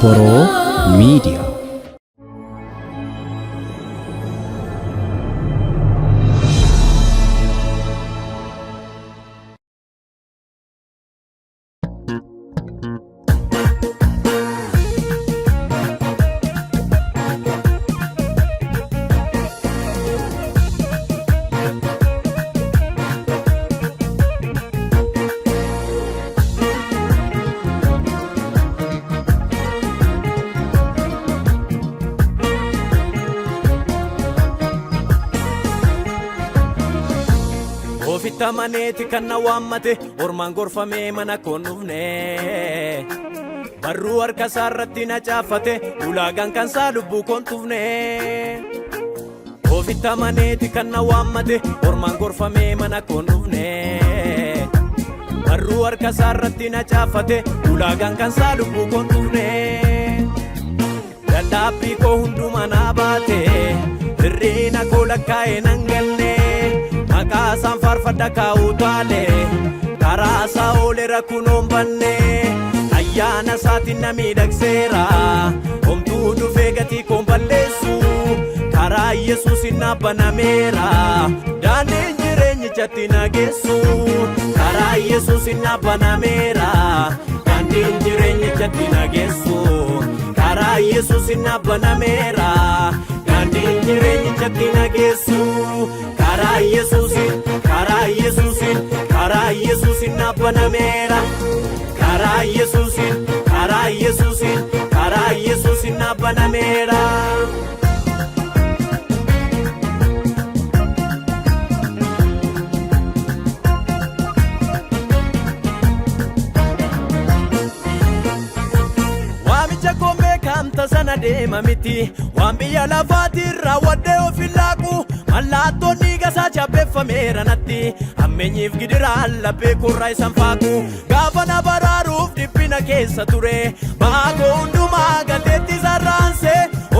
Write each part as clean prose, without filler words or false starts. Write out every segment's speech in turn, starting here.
Boro Media. Ofitta maneti kanna wammate ormaan gorfamee mana koonufne barruu harka isaarratti na caafate ulaagaan kan isaa lubbuu kontufne. Ofitta maneti kanna wammate ormaan gorfamee mana koonufne barruu harka isaarratti na caafate ulaagaan kan isaa lubbuu kontufne. Dadhaabbii koo hundumaa na baate hirriina koo lakkaa'ee nan galne. Maqaasaan farfadda kaa'utaale karaa isaa oolera kunoon banne ayyaana isaatiin na miidhagseera homtuu dhufee gatii koon balleessu karaa Yesuusin na banameera daandiin jireenyichatti na geessu karaa Yesuusin na banameera daandiin jireenyichatti na geessu karaa Yesuusin na banameera daandiin jireenyichatti na geessu. Karaa Yesuusin na banameera karaa Yesuusin na banameera. Waamicha koo beekamta sana deema miti waan biyya lafaatirraa waddee ofin laaqu. Mallattoonni gasaa cabbeeffameera natti ammeenyiif gidiraan laphee korraa isan faaku gaafa na baraaruuf dhiphina keessa ture baakoo hundumaa gateetti sarraanse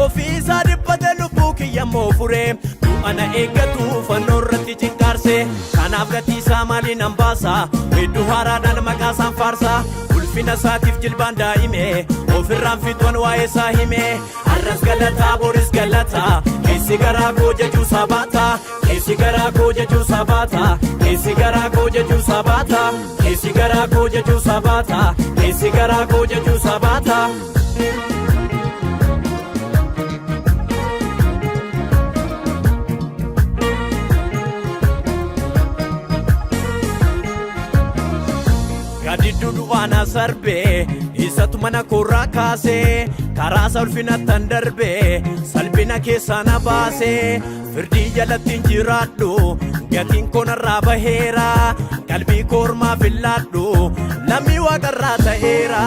ofiisaa dhiphate lubbuu kiyyammoo fure du'ana eeggatu fannoo irratti cinqaarse kanaaf gatiisaa maaliin hambaasa hedduu haaraadhaan maqaasaan faarsa ulfina isaatiif jilbaan daa'ime ofirraan fixuun waa'ee isaa hime har'as galataa boris galataa keessi garaa koo jechuu sabaata keessi garaa koo jechuu sabaata keessi garaa koo jechuu sabaata keessi garaa koo jechuu sabaata keessi garaa koo jechuu sabaata. Gadiddu du'aana sarbee isatu mana korraa kaasee karaa isaa ulfinattan darbee salphina keessaa na baasee firdii jalattiin jiraadhu gatiin koo narraa baheera qalbii kormaa fillaadhu lammii waaqarraa ta'eera.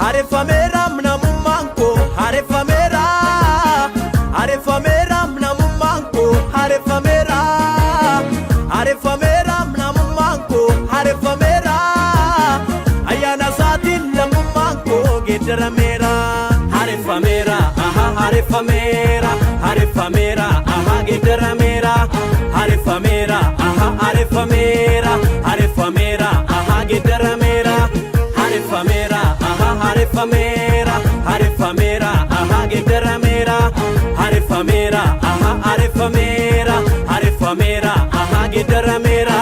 Haareffameera namummaan koo haareffameera haareffameera namummaan koo haareffameera haareffameera namummaan koo haareffameera. Ayyaana isaatiin lammummaan koo geeddarameera. Haareffameera haareffameera haareffameera geeddarameera. Haareffameera haareffameera haareffameera geeddarameera. Haareffameera haareffameera haareffameera geeddarameera. Haareffameera haareffameera haareffameera geeddarameera.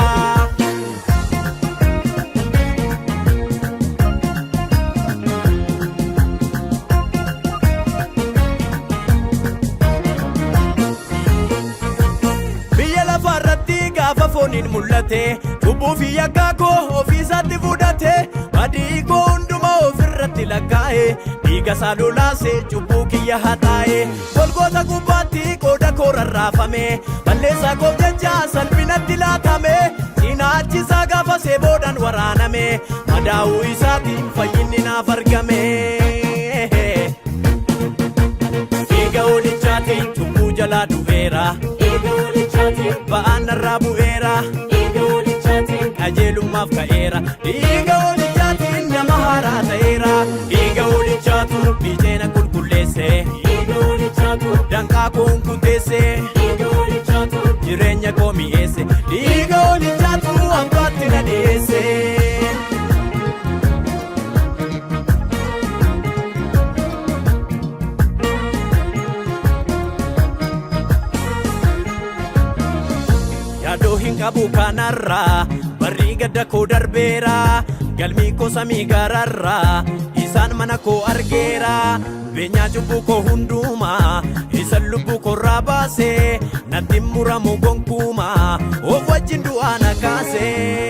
Fooniin mul'ate cubbuu fi yakkaa koo ofiisaatti fudhate badii koo hundumaa ofirratti lakkaa'e dhiiga isaa lolaasee cubbuu kiyya haxaa'e golgoota gubbaatti qooda koo rarraafame balleessaa koo jecha salphinatti laatame cinaachisaa gaafasee boodaan waraaname madaa'uu isaatiin fayyinni naaf argame. Dhiiga hoolichaatiin cubbuu jalaa du'eera. Ba'aan narraa bu'eera qajeelummaaf ka'eera dhiiga hoolichaatiin nama haaraa ta'eera dhiiga hoolichaatu biiteena qulqulleesse danqaa koo hunkuteesse jireenya koo mi'eesse dhiiga hoolichaatu hambaatti na dhiyeesse. qabu kanarraa barri gadda koo darbeera galmii koo samii gararraa isaan mana koo argeera beenyaa cubbuu koo hundumaa isan lubbuu korraa baasee natti muramu gonkumaa of wajjin du'aa na kaasee